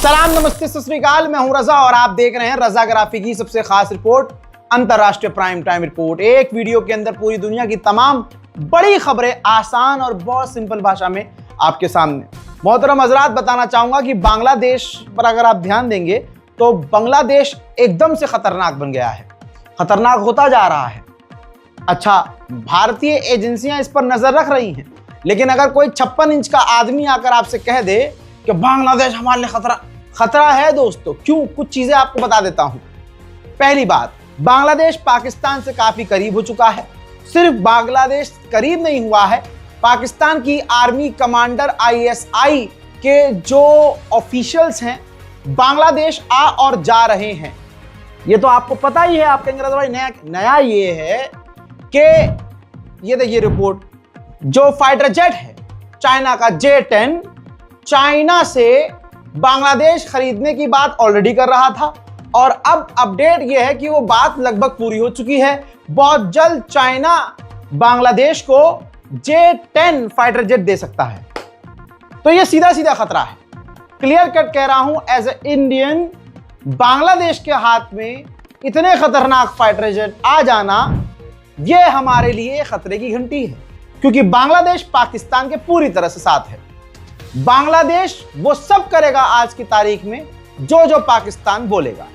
सलाम, नमस्ते, सत श्री अकाल। मैं हूं रजा और आप देख रहे हैं रजाग्राफी की सबसे खास रिपोर्ट, अंतरराष्ट्रीय प्राइम टाइम रिपोर्ट। एक वीडियो के अंदर पूरी दुनिया की तमाम बड़ी खबरें आसान और बहुत सिंपल भाषा में आपके सामने। मोहतरम हजरात, बताना चाहूंगा कि बांग्लादेश पर अगर आप ध्यान देंगे तो बांग्लादेश एकदम से खतरनाक बन गया है, खतरनाक होता जा रहा है। अच्छा, भारतीय एजेंसियां इस पर नजर रख रही हैं, लेकिन अगर कोई 56 इंच का आदमी आकर आपसे कह दे कि बांग्लादेश हमारे लिए खतरा है दोस्तों, क्यों, कुछ चीजें आपको बता देता हूं। पहली बात, बांग्लादेश पाकिस्तान से काफी करीब हो चुका है। सिर्फ बांग्लादेश करीब नहीं हुआ है, पाकिस्तान की आर्मी कमांडर ISI के जो ऑफिशियल्स हैं बांग्लादेश आ और जा रहे हैं। ये तो आपको पता ही है। आप कहेंगे भाई नया ये है कि ये देखिए रिपोर्ट, जो फाइटर जेट है चाइना का J-10, चाइना से बांग्लादेश खरीदने की बात ऑलरेडी कर रहा था और अब अपडेट यह है कि वो बात लगभग पूरी हो चुकी है। बहुत जल्द चाइना बांग्लादेश को J-10 फाइटर जेट दे सकता है। तो ये सीधा सीधा खतरा है, क्लियर कट कह रहा हूं। एज ए इंडियन, बांग्लादेश के हाथ में इतने खतरनाक फाइटर जेट आ जाना, यह हमारे लिए खतरे की घंटी है, क्योंकि बांग्लादेश पाकिस्तान के पूरी तरह से साथ है। बांग्लादेश वो सब करेगा आज की तारीख में जो पाकिस्तान बोलेगा।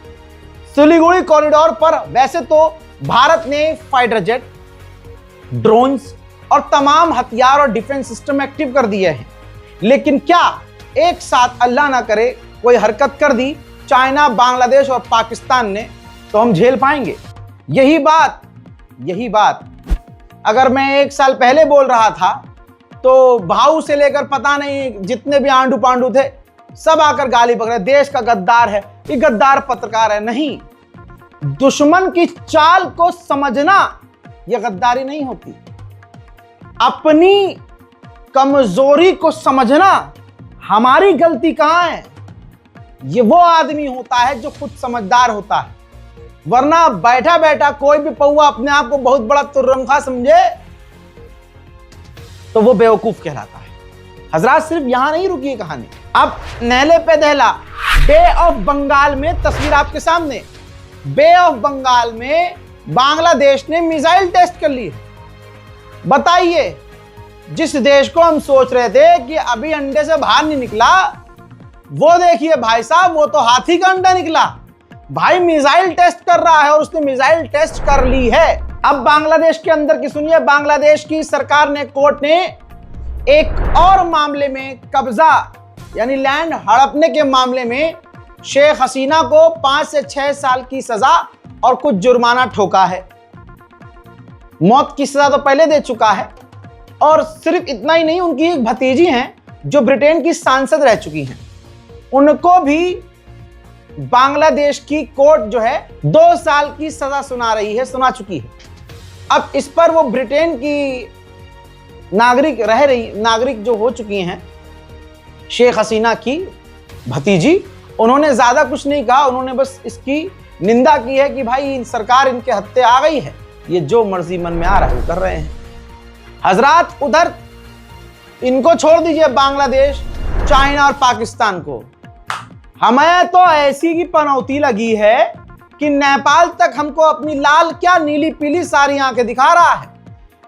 सिलीगुड़ी कॉरिडोर पर वैसे तो भारत ने फाइटर जेट, ड्रोन्स और तमाम हथियार और डिफेंस सिस्टम एक्टिव कर दिए हैं, लेकिन क्या एक साथ अल्लाह ना करे कोई हरकत कर दी चाइना, बांग्लादेश और पाकिस्तान ने, तो हम झेल पाएंगे? यही बात अगर मैं 1 साल पहले बोल रहा था तो भाऊ से लेकर पता नहीं जितने भी आंडू पांडू थे सब आकर गाली पकड़े, देश का गद्दार है, ये गद्दार पत्रकार है। नहीं, दुश्मन की चाल को समझना यह गद्दारी नहीं होती। अपनी कमजोरी को समझना, हमारी गलती कहां है, ये वो आदमी होता है जो खुद समझदार होता है। वरना बैठा बैठा कोई भी पौआ अपने आप को बहुत बड़ा तुर्रमखा समझे तो वो बेवकूफ कहलाता है। हजरात, सिर्फ यहां नहीं रुकी कहानी, अब नहले पे दहला बे ऑफ बंगाल में तस्वीर आपके सामने। बे ऑफ बंगाल में बांग्लादेश ने मिसाइल टेस्ट कर ली है। बताइए, जिस देश को हम सोच रहे थे कि अभी अंडे से बाहर नहीं निकला, वो देखिए भाई साहब, वो तो हाथी का अंडा निकला। भाई मिसाइल टेस्ट कर रहा है और उसने मिसाइल टेस्ट कर ली है। अब बांग्लादेश के अंदर की सुनिए, बांग्लादेश की सरकार ने, कोर्ट ने एक और मामले में, कब्जा यानी लैंड हड़पने के मामले में शेख हसीना को 5 से 6 साल की सजा और कुछ जुर्माना ठोका है। मौत की सजा तो पहले दे चुका है। और सिर्फ इतना ही नहीं, उनकी एक भतीजी हैं जो ब्रिटेन की सांसद रह चुकी हैं, उनको भी बांग्लादेश की कोर्ट जो है 2 साल की सजा सुना चुकी है। अब इस पर वो ब्रिटेन की नागरिक जो हो चुकी हैं, शेख हसीना की भतीजी, उन्होंने ज्यादा कुछ नहीं कहा। उन्होंने बस इसकी निंदा की है कि भाई सरकार इनके हत्थे आ गई है, ये जो मर्जी मन में आ रहा है वो कर रहे हैं। हजरात, उधर इनको छोड़ दीजिए, बांग्लादेश, चाइना और पाकिस्तान को, हमें तो ऐसी की पनौती लगी है कि नेपाल तक हमको अपनी लाल क्या नीली पीली सारी आंखें दिखा रहा है।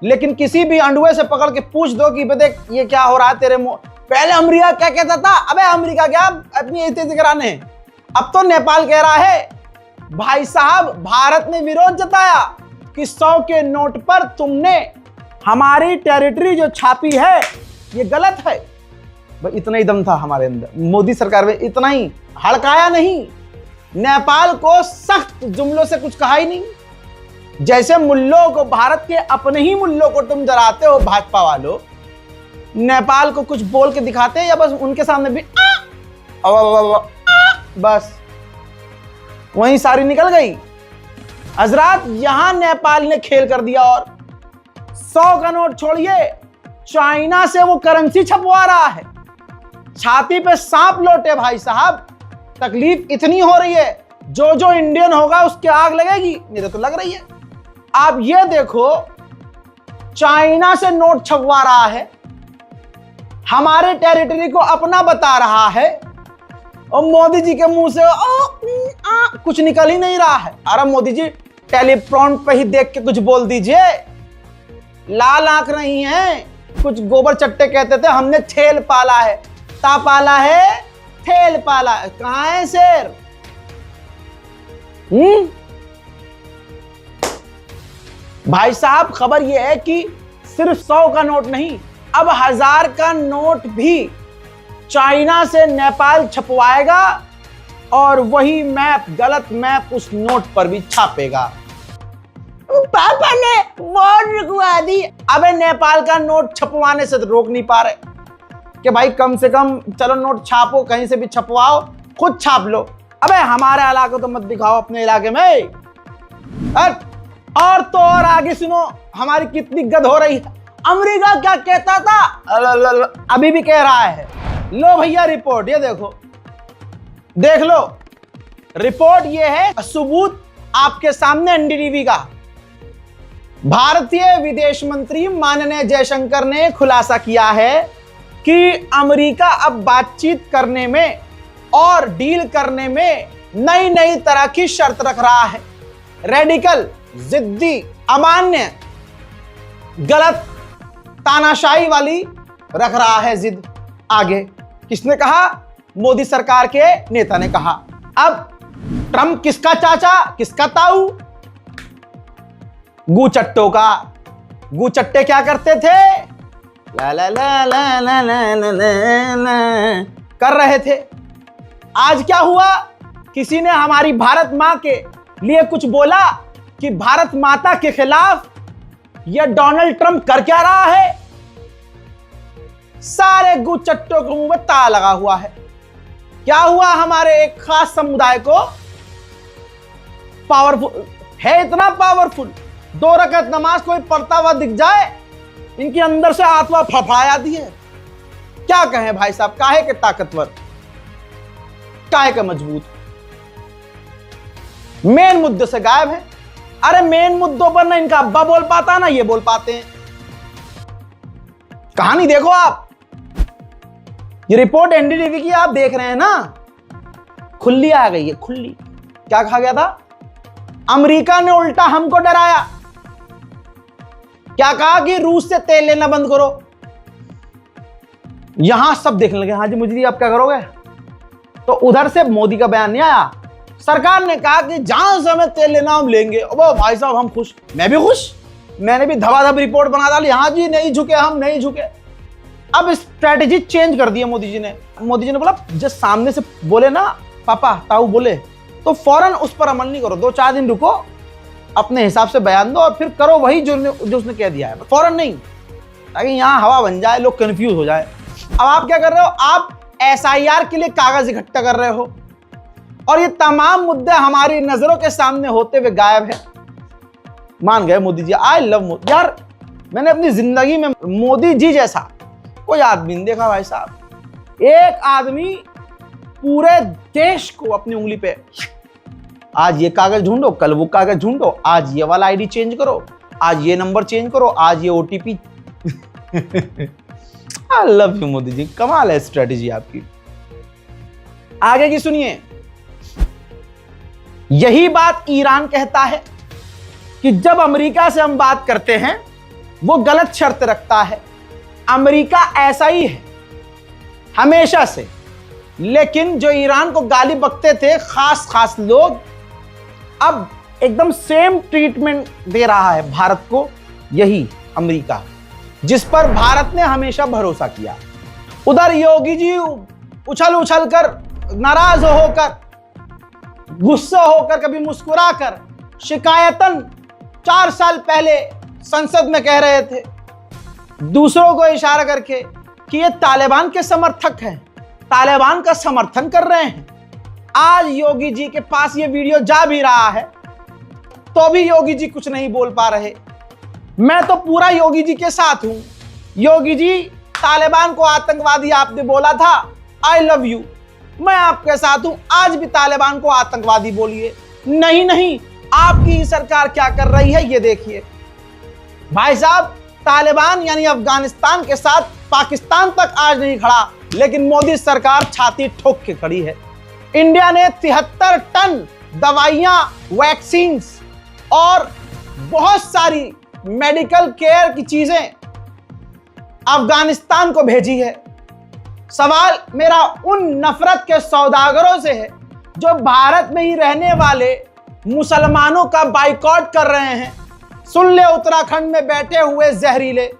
लेकिन किसी भी अंडुए से पकड़ के पूछ दो कि देख ये क्या हो रहा है तेरे मुंह, पहले अमेरिका क्या कहता था, अबे अमेरिका क्या अपनी इज्जत कराने, अब तो नेपाल कह रहा है। भाई साहब, भारत ने विरोध जताया कि 100 के नोट पर तुमने हमारी टेरिटरी जो छापी है ये गलत है। भाई इतना ही दम था हमारे अंदर, मोदी सरकार में इतना ही, हड़काया नहीं। नेपाल को सख्त जुमलों से कुछ कहा ही नहीं। जैसे मुल्लों को, भारत के अपने ही मुल्लों को तुम डराते हो भाजपा वालों, नेपाल को कुछ बोल के दिखाते हैं या बस उनके सामने भी बस वहीं सारी निकल गई। हजरात, यहां नेपाल ने खेल कर दिया और 100 का नोट छोड़िए, चाइना से वो करेंसी छपवा रहा है। छाती पे सांप लौटे भाई साहब, तकलीफ इतनी हो रही है, जो इंडियन होगा उसके आग लगेगी, मेरे तो लग रही है। आप ये देखो, चाइना से नोट छपवा रहा है, हमारे टेरिटरी को अपना बता रहा है और मोदी जी के मुंह से कुछ निकल ही नहीं रहा है। अरे मोदी जी टेलीप्रॉम्प्ट पे ही देख के कुछ बोल दीजिए, लाल आंख नहीं है। कुछ गोबर चट्टे कहते थे हमने थेल पाला है, ता पाला है, थेल पाला है। कहां है शेर? भाई साहब खबर यह है कि सिर्फ 100 का नोट नहीं, अब 1000 का नोट भी चाइना से नेपाल छपवाएगा और वही मैप, गलत मैप उस नोट पर भी छापेगा। पापा ने वोट रुकवा दी। अबे नेपाल का नोट छपवाने से तो रोक नहीं पा रहे कि भाई कम से कम चलो नोट छापो, कहीं से भी छपवाओ, खुद छाप लो। अबे हमारे इलाके तो मत दिखाओ अपने इलाके में। और तो और आगे सुनो हमारी कितनी गद हो रही है। अमेरिका क्या कहता था, अभी भी कह रहा है। लो भैया रिपोर्ट, ये देखो, देख लो रिपोर्ट, ये है सबूत आपके सामने एनडीटीवी का। भारतीय विदेश मंत्री माननीय जयशंकर ने खुलासा किया है कि अमेरिका अब बातचीत करने में और डील करने में नई नई तरह की शर्त रख रहा है। रेडिकल, जिद्दी, अमान्य, गलत, तानाशाही वाली रख रहा है जिद। आगे किसने कहा? मोदी सरकार के नेता ने कहा। अब ट्रंप किसका चाचा, किसका ताऊ? गुचट्टों का। गुचट्टे क्या करते थे? ला ला ला ला ला ला ला ला कर रहे थे। आज क्या हुआ? किसी ने हमारी भारत मां के लिए कुछ बोला कि भारत माता के खिलाफ यह डोनाल्ड ट्रंप कर क्या रहा है? सारे गुचट्टों के मुंह में ताला लगा हुआ है। क्या हुआ? हमारे एक खास समुदाय को पावरफुल है, इतना पावरफुल, 2 रकात नमाज कोई पढ़ता हुआ दिख जाए, इनके अंदर से आत्मा फड़फड़ा जाती है। क्या कहें भाई साहब, काहे के ताकतवर, काहे के मजबूत, मेन मुद्दे से गायब है। अरे मेन मुद्दों पर ना इनका अब्बा बोल पाता ना ये बोल पाते हैं। कहानी देखो आप, ये रिपोर्ट एनडीटीवी की आप देख रहे हैं ना, खुली आ गई है, खुली। क्या कहा गया था? अमेरिका ने उल्टा हमको डराया। क्या कहा कि रूस से तेल लेना बंद करो। यहां सब देखने लगे, हाँ जी मुझे आप क्या करोगे? तो उधर से मोदी का बयान नहीं आया। सरकार ने कहा कि जहां से हमें तेल लेना हम लेंगे। वो भाई साहब हम खुश, मैं भी खुश, मैंने भी धबाधब रिपोर्ट बना डाली, हाँ जी नहीं झुके, हम नहीं झुके। अब स्ट्रेटेजी चेंज कर दी है मोदी जी ने। मोदी जी ने बोला जब सामने से बोले ना पापा ताऊ बोले तो फौरन उस पर अमल नहीं करो, 2-4 दिन रुको, अपने हिसाब से बयान दो और फिर करो वही जो उसने कह दिया है, फौरन नहीं, ताकि यहाँ हवा बन जाए, लोग कंफ्यूज हो जाए। अब आप क्या कर रहे हो? आप SIR के लिए कागज इकट्ठा कर रहे हो और ये तमाम मुद्दे हमारी नजरों के सामने होते हुए गायब है। मान गए मोदी जी। I love Modi. यार मैंने अपनी जिंदगी में मोदी जी जैसा कोई आदमी नहीं देखा भाई साहब। एक आदमी पूरे देश को अपनी उंगली पे, आज ये कागज ढूंढो, कल वो कागज ढूंढो, आज ये वाला आईडी चेंज करो, आज ये नंबर चेंज करो, आज ये OTP। I love you Modi ji, कमाल है स्ट्रेटेजी आपकी। आगे की सुनिए। यही बात ईरान कहता है कि जब अमेरिका से हम बात करते हैं वो गलत शर्त रखता है। अमेरिका ऐसा ही है हमेशा से, लेकिन जो ईरान को गाली बकते थे खास लोग, अब एकदम सेम ट्रीटमेंट दे रहा है भारत को यही अमेरिका, जिस पर भारत ने हमेशा भरोसा किया। उधर योगी जी उछल उछल कर, नाराज होकर, गुस्सा होकर, कभी मुस्कुरा कर, शिकायतन 4 साल पहले संसद में कह रहे थे, दूसरों को इशारा करके कि ये तालिबान के समर्थक हैं, तालिबान का समर्थन कर रहे हैं। आज योगी जी के पास ये वीडियो जा भी रहा है तो भी योगी जी कुछ नहीं बोल पा रहे। मैं तो पूरा योगी जी के साथ हूं। योगी जी, तालिबान को आतंकवादी आपने बोला था, आई लव यू, मैं आपके साथ हूं। आज भी तालिबान को आतंकवादी बोलिए। नहीं, आपकी सरकार क्या कर रही है ये देखिए। भाई साहब, तालिबान यानी अफगानिस्तान के साथ पाकिस्तान तक आज नहीं खड़ा, लेकिन मोदी सरकार छाती ठोक के खड़ी है। इंडिया ने 73 टन दवाइयां, वैक्सीन और बहुत सारी मेडिकल केयर की चीजें अफगानिस्तान को भेजी है। सवाल मेरा उन नफरत के सौदागरों से है जो भारत में ही रहने वाले मुसलमानों का बाइकॉट कर रहे हैं। सुन ले उत्तराखंड में बैठे हुए जहरीले,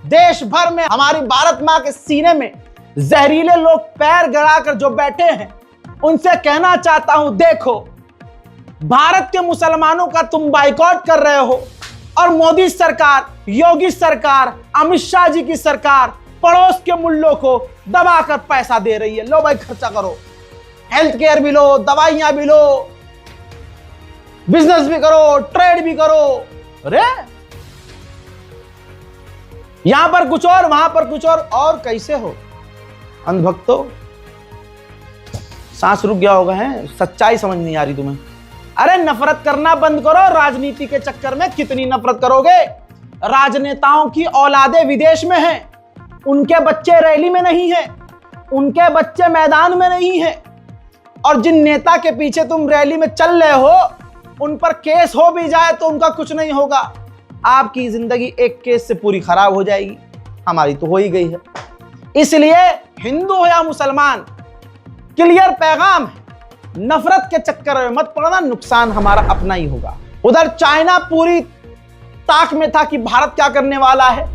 देश भर में हमारी भारत मां के सीने में जहरीले लोग पैर गड़ाकर जो बैठे हैं, उनसे कहना चाहता हूं, देखो भारत के मुसलमानों का तुम बाइकॉट कर रहे हो और मोदी सरकार, योगी सरकार, अमित शाह जी की सरकार पड़ोस के मुल्लों को दबाकर पैसा दे रही है। लो भाई खर्चा करो, हेल्थ केयर भी लो, दवाइयां भी लो, बिजनेस भी करो, ट्रेड भी करो। अरे यहां पर कुछ और, वहां पर कुछ और कैसे हो अंधभक्तों? सांस रुक गया होगा, है सच्चाई समझ नहीं आ रही तुम्हें। अरे नफरत करना बंद करो, राजनीति के चक्कर में कितनी नफरत करोगे? राजनेताओं की औलादे विदेश में हैं, उनके बच्चे रैली में नहीं हैं, उनके बच्चे मैदान में नहीं हैं, और जिन नेता के पीछे तुम रैली में चल रहे हो, उन पर केस हो भी जाए तो उनका कुछ नहीं होगा। आपकी जिंदगी एक केस से पूरी खराब हो जाएगी, हमारी तो हो ही गई है। इसलिए हिंदू हो या मुसलमान, क्लियर पैगाम है, नफरत के चक्कर में मत पड़ना, नुकसान हमारा अपना ही होगा। उधर चाइना पूरी ताक में था कि भारत क्या करने वाला है।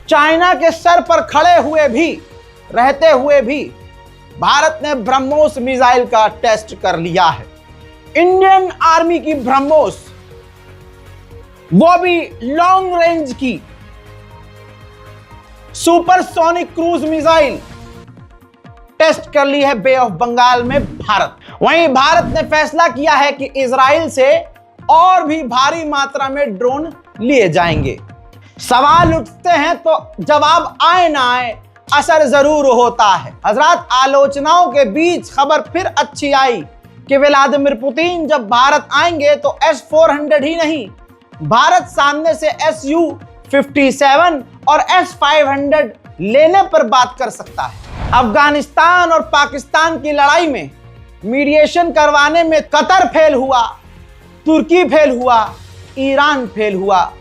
चाइना के सर पर खड़े हुए भी, रहते हुए भी भारत ने ब्रह्मोस मिसाइल का टेस्ट कर लिया है। इंडियन आर्मी की ब्रह्मोस, वो भी लॉन्ग रेंज की सुपरसोनिक क्रूज मिसाइल टेस्ट कर ली है बे ऑफ बंगाल में भारत। वहीं भारत ने फैसला किया है कि इजराइल से और भी भारी मात्रा में ड्रोन लिए जाएंगे। सवाल उठते हैं तो जवाब आए ना आए, असर जरूर होता है। हजरात, आलोचनाओं के बीच खबर फिर अच्छी आई कि व्लादिमीर पुतिन जब भारत आएंगे तो S-400 ही नहीं, भारत सामने से Su-57 और S-500 लेने पर बात कर सकता है। अफगानिस्तान और पाकिस्तान की लड़ाई में मीडिएशन करवाने में कतर फेल हुआ, तुर्की फेल हुआ, ईरान फेल हुआ,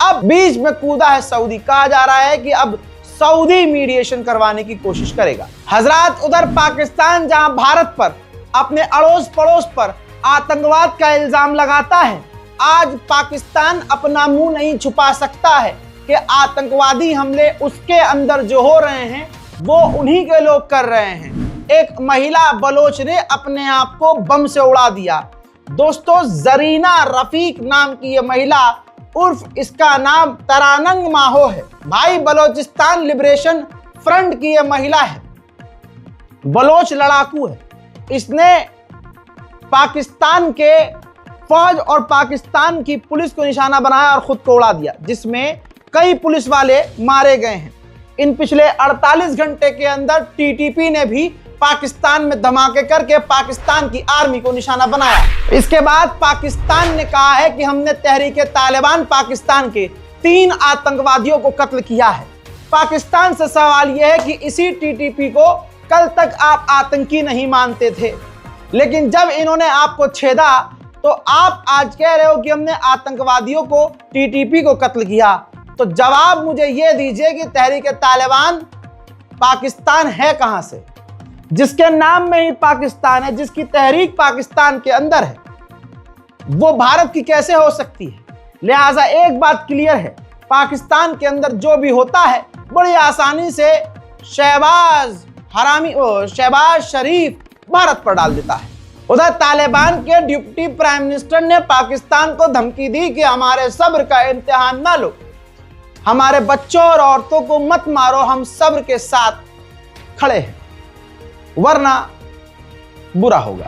अब बीच में कूदा है सऊदी। कहा जा रहा है कि अब सऊदी मीडिएशन करवाने की कोशिश करेगा। हजरात, उधर पाकिस्तान जहां भारत पर, अपने अड़ोस पड़ोस पर आतंकवाद का इल्जाम लगाता है, आज पाकिस्तान अपना मुंह नहीं छुपा सकता है कि आतंकवादी हमले उसके अंदर जो हो रहे हैं वो उन्हीं के लोग कर रहे हैं। एक महिला बलोच ने अपने आप को बम से उड़ा दिया। दोस्तों, जरीना रफीक नाम की ये महिला, उर्फ इसका नाम तरानंग माहो है, भाई बलोचिस्तान लिबरेशन फ्रंट की ये महिला है, बलोच लड़ाकू है। इसने पाकिस्तान के फौज और पाकिस्तान की पुलिस को निशाना बनाया और खुद को उड़ा दिया, जिसमें कई पुलिस वाले मारे गए हैं। इन पिछले 48 घंटे के अंदर टीटीपी ने भी पाकिस्तान में धमाके करके पाकिस्तान की आर्मी को निशाना बनाया। इसके बाद पाकिस्तान ने कहा है कि हमने तहरीके तालिबान पाकिस्तान के 3 आतंकवादियों को कत्ल किया है। पाकिस्तान से सवाल यह है कि इसी टीटीपी को कल तक आप आतंकी नहीं मानते थे, लेकिन जब इन्होंने आपको छेदा तो आप आज कह रहे हो कि हमने आतंकवादियों को, टीटीपी को कत्ल किया। तो जवाब मुझे यह दीजिए कि तहरीके तालिबान पाकिस्तान है कहां से? जिसके नाम में ही पाकिस्तान है, जिसकी तहरीक पाकिस्तान के अंदर है, वो भारत की कैसे हो सकती है? लिहाजा एक बात क्लियर है, पाकिस्तान के अंदर जो भी होता है बड़ी आसानी से शहबाज शरीफ भारत पर डाल देता है। उधर तालिबान के डिप्टी प्राइम मिनिस्टर ने पाकिस्तान को धमकी दी कि हमारे सब्र का इम्तिहान ना लो, हमारे बच्चों और औरतों को मत मारो, हम सब्र के साथ खड़े हैं, वरना बुरा होगा।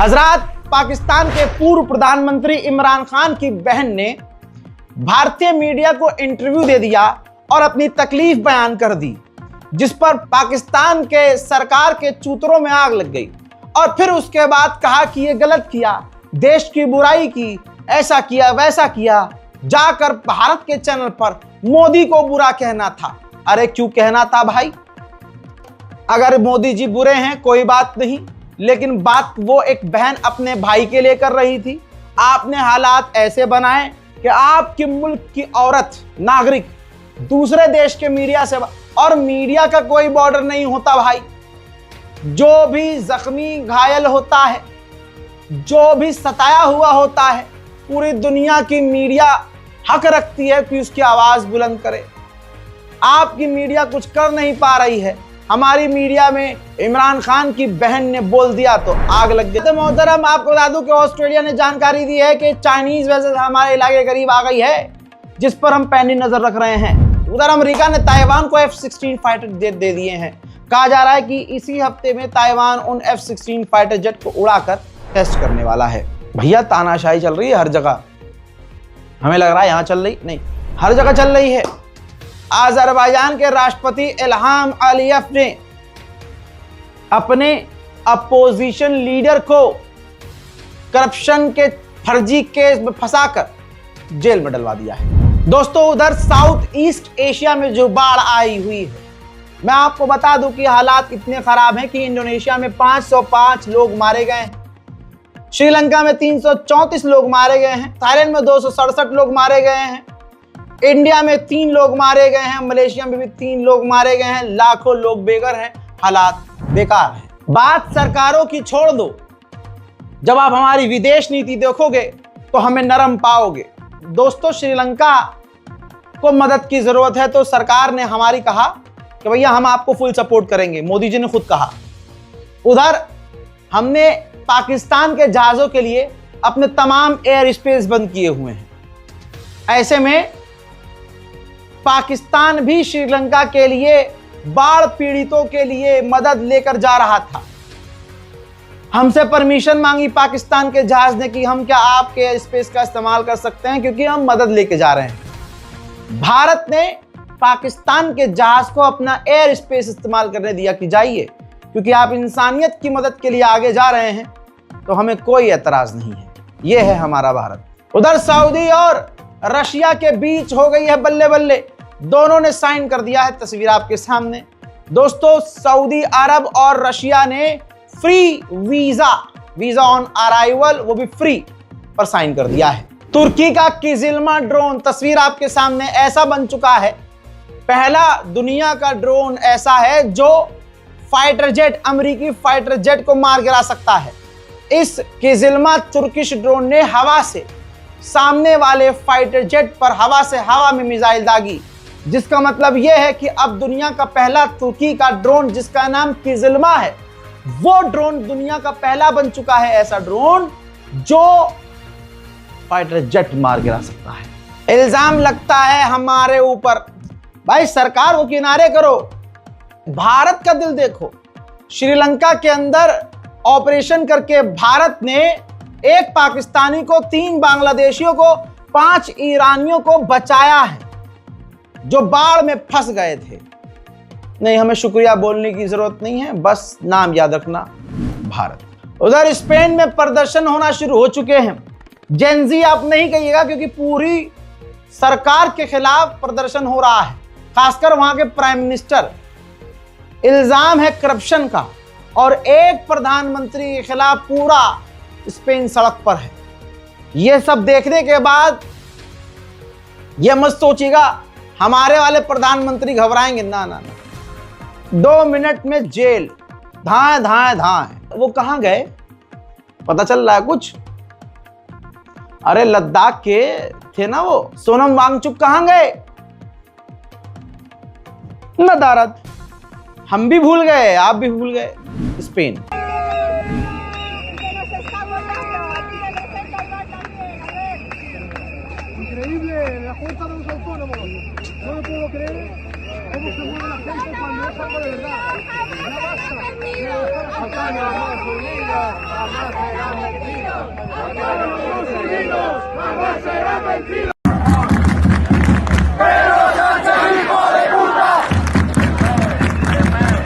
हजरात, पाकिस्तान के पूर्व प्रधानमंत्री इमरान खान की बहन ने भारतीय मीडिया को इंटरव्यू दे दिया और अपनी तकलीफ बयान कर दी, जिस पर पाकिस्तान के सरकार के चूतरों में आग लग गई और फिर उसके बाद कहा कि ये गलत किया, देश की बुराई की, ऐसा किया वैसा किया, जाकर भारत के चैनल पर मोदी को बुरा कहना था। अरे क्यों कहना था भाई? अगर मोदी जी बुरे हैं कोई बात नहीं, लेकिन बात वो एक बहन अपने भाई के लिए कर रही थी। आपने हालात ऐसे बनाए कि आपके मुल्क की औरत नागरिक दूसरे देश के मीडिया से, और मीडिया का कोई बॉर्डर नहीं होता भाई, जो भी जख्मी घायल होता है, जो भी सताया हुआ होता है, पूरी दुनिया की मीडिया हक रखती है कि उसकी आवाज बुलंद करे। आपकी मीडिया कुछ कर नहीं पा रही है, हमारी मीडिया में इमरान खान की बहन ने बोल दिया तो आग लग गई। तो मोहतरम, आपको बता दूं कि ऑस्ट्रेलिया ने जानकारी दी है कि चाइनीज वेसल हमारे इलाके के करीब आ गई है, जिस पर हम पैनी नजर रख रहे हैं। उधर अमेरिका ने ताइवान को F-16 फाइटर जेट दे दिए हैं। कहा जा रहा है कि इसी हफ्ते में ताइवान उन F-16 फाइटर जेट को उड़ाकर टेस्ट करने वाला है। भैया तानाशाही चल रही है हर जगह, हमें लग रहा है यहाँ चल रही नहीं, हर जगह चल रही है। अजरबैजान के राष्ट्रपति इल्हाम अलीयफ ने अपने अपोजिशन लीडर को करप्शन के फर्जी केस में फंसाकर जेल में डलवा दिया है। दोस्तों, उधर साउथ ईस्ट एशिया में जो बाढ़ आई हुई है, मैं आपको बता दूं कि हालात इतने खराब हैं कि इंडोनेशिया में 505 लोग मारे गए हैं, श्रीलंका में 334 लोग मारे गए हैं, थाईलैंड में 267 लोग मारे गए हैं, इंडिया में 3 लोग मारे गए हैं, मलेशिया में भी 3 लोग मारे गए हैं, लाखों लोग बेघर हैं, हालात बेकार हैं। बात सरकारों की छोड़ दो, जब आप हमारी विदेश नीति देखोगे तो हमें नरम पाओगे। दोस्तों, श्रीलंका को मदद की जरूरत है तो सरकार ने हमारी कहा कि भैया हम आपको फुल सपोर्ट करेंगे, मोदी जी ने खुद कहा। उधर हमने पाकिस्तान के जहाजों के लिए अपने तमाम एयर स्पेस बंद किए हुए हैं। ऐसे में पाकिस्तान भी श्रीलंका के लिए बाढ़ पीड़ितों के लिए मदद लेकर जा रहा था। हमसे परमिशन मांगी पाकिस्तान के जहाज ने कि हम क्या आपके एयर स्पेस का इस्तेमाल कर सकते हैं, क्योंकि हम मदद लेके जा रहे हैं। भारत ने पाकिस्तान के जहाज को अपना एयर स्पेस इस्तेमाल करने दिया कि जाइए, क्योंकि आप इंसानियत की मदद के लिए आगे जा रहे हैं तो हमें कोई एतराज नहीं है। ये है हमारा भारत। उधर सऊदी और रशिया के बीच हो गई है बल्ले बल्ले, दोनों ने साइन कर दिया है। तस्वीर आपके सामने। दोस्तों, सऊदी अरब और रशिया ने फ्री वीजा ऑन अराइवल, वो भी फ्री पर साइन कर दिया है। तुर्की का किजिल्मा ड्रोन, तस्वीर आपके सामने, ऐसा बन चुका है, पहला दुनिया का ड्रोन ऐसा है जो फाइटर जेट, अमेरिकी फाइटर जेट को मार गिरा सकता है। इस किजिल्मा तुर्किश ड्रोन ने हवा से सामने वाले फाइटर जेट पर हवा से हवा में मिसाइल दागी, जिसका मतलब यह है कि अब दुनिया का पहला तुर्की का ड्रोन, जिसका नाम किजिल्मा है, वो ड्रोन दुनिया का पहला बन चुका है, ऐसा ड्रोन जो फाइटर जेट मार गिरा सकता है। इल्जाम लगता है हमारे ऊपर। भाई सरकार को किनारे करो, भारत का दिल देखो। श्रीलंका के अंदर ऑपरेशन करके भारत ने एक पाकिस्तानी को, 3 बांग्लादेशियों को, 5 ईरानियों को बचाया है जो बाढ़ में फंस गए थे। नहीं, हमें शुक्रिया बोलने की जरूरत नहीं है, बस नाम याद रखना, भारत। उधर स्पेन में प्रदर्शन होना शुरू हो चुके हैं। जेनजी आप नहीं कहिएगा, क्योंकि पूरी सरकार के खिलाफ प्रदर्शन हो रहा है, खासकर वहां के प्राइम मिनिस्टर। इल्जाम है करप्शन का और एक प्रधानमंत्री के खिलाफ पूरा स्पेन सड़क पर है। यह सब देखने के बाद यह मत सोचिएगा हमारे वाले प्रधानमंत्री घबराएंगे, ना ना ना, 2 मिनट में जेल, धाए धाए धाए। वो कहां गए पता चल रहा है कुछ? अरे लद्दाख के थे ना वो, सोनम वांगचुक कहां गए? नदारद। हम भी भूल गए, आप भी भूल गए। Spain. Increíble, la Junta de los Autónomos. No lo puedo creer cómo se mueve la gente cuando es algo de verdad. Ya basta. Jamás serán vencidos. Los unidos jamás serán vencidos. Pedro Sánchez, hijo de puta.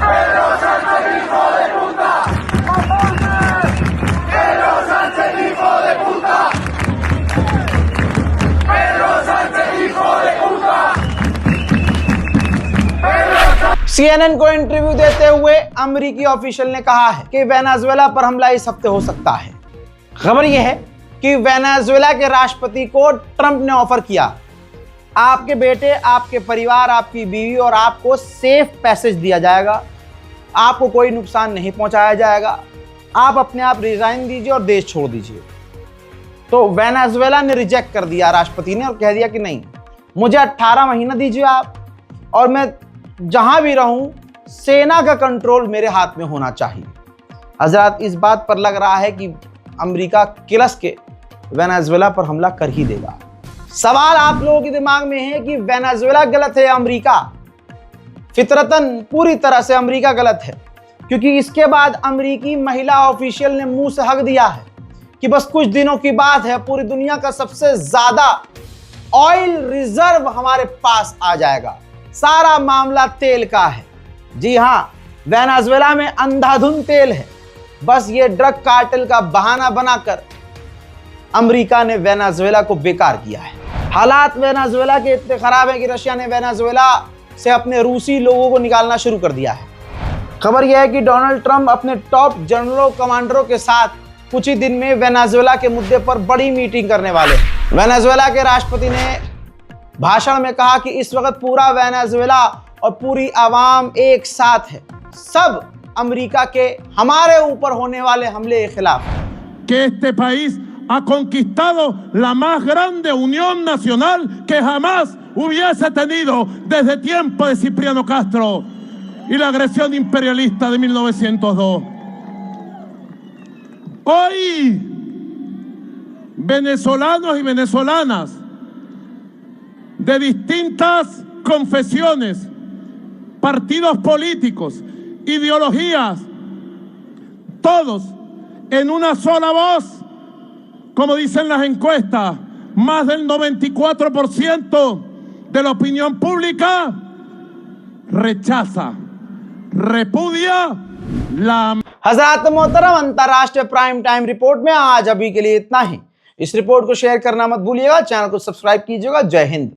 Pedro Sánchez, hijo de puta. Pedro Sánchez, hijo de puta. CNN को interview देते हुए अमेरिकी official ने कहा है कि Venezuela पर हमला इस हफ्ते हो सकता है। खबर यह है कि वेनेजुएला के राष्ट्रपति को ट्रंप ने ऑफर किया, आपके बेटे, आपके परिवार, आपकी बीवी और आपको सेफ पैसेज दिया जाएगा, आपको कोई नुकसान नहीं पहुंचाया जाएगा, आप अपने आप रिजाइन दीजिए और देश छोड़ दीजिए। तो वेनेजुएला ने रिजेक्ट कर दिया राष्ट्रपति ने और कह दिया कि नहीं, मुझे 18 महीना दीजिए आप, और मैं जहां भी रहूं सेना का कंट्रोल मेरे हाथ में होना चाहिए। हजरत, इस बात पर लग रहा है कि अमेरिका किलस के वेनेजुएला पर हमला कर ही देगा। सवाल आप लोगों के दिमाग में है कि वेनेजुएला गलत है या अमेरिका? फितरतन पूरी तरह से अमेरिका गलत है, क्योंकि इसके बाद अमेरिकी महिला ऑफिशियल ने मुंह से हक दिया है कि बस कुछ दिनों की बात है, पूरी दुनिया का सबसे ज्यादा ऑयल रिजर्व हमारे पास आ जाएगा। सारा मामला तेल का है। जी हां, वेनेजुएला में अंधाधुंध तेल है। बस ये ड्रग कार्टेल का बहाना बनाकर अमेरिका ने वेनेजुएला को बेकार किया है। हालात वेनेजुएला के इतने खराब हैं कि रशिया ने वेनेजुएला से अपने रूसी लोगों को निकालना शुरू कर दिया है। खबर यह है कि डोनाल्ड ट्रंप अपने टॉप जनरलों कमांडरों के साथ कुछ ही दिन में वेनेजुएला के मुद्दे पर बड़ी मीटिंग करने वाले हैं। वेनेजुएला के राष्ट्रपति ने भाषण में कहा कि इस वक्त पूरा वेनेजुएला और पूरी आवाम एक साथ है, सब अमेरिका के हमारे ऊपर होने वाले हमले के खिलाफ। Que este país ha conquistado la más grande unión nacional que jamás hubiese tenido desde tiempo de Cipriano Castro y la agresión imperialista de 1902. Hoy, venezolanos y venezolanas de distintas confesiones, partidos políticos, ideologías, todos en una sola voz, como dicen las encuestas, más del 94% de la opinión pública rechaza, repudia la... हज़रात मोहतरम, अंतर्राष्ट्रीय prime time report में आज अभी के लिए इतना ही। इस report को शेयर करना मत भूलिएगा, चैनल को सब्सक्राइब कीजिएगा। जय हिंद।